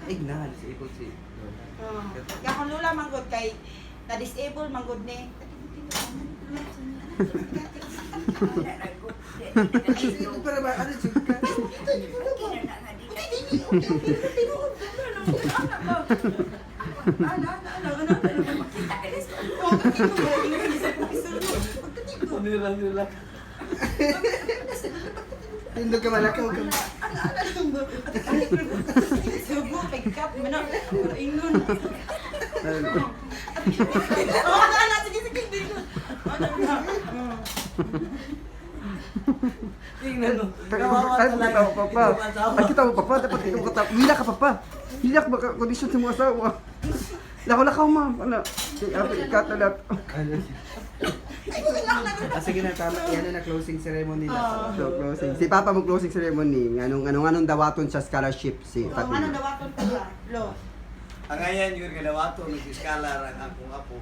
Ignahan si Ipon si. Kaya kung lula manggod kay na-disable manggod ni. Para ba ano siya ka? Nila. Tindog ka malaki ka. Sugo, pick up, mana, ingon. Tingnan mo. Ay, kita mo papa. Ay, kita mo papa. Dapat ikaw kata. Hila ka papa. Hila ka baka kondisyon sa mga asawa. Lakaw-lakaw ma'am. Ano? Katalat. Sige na, tama. Yan na closing ceremony na. So, closing. Si Papa mo closing ceremony. Anong dawaton sa scholarship si Ano Fatima. dawaton ka ba? Lo. Ang ayan yun, ganawato, nag-iskala ang akong apo.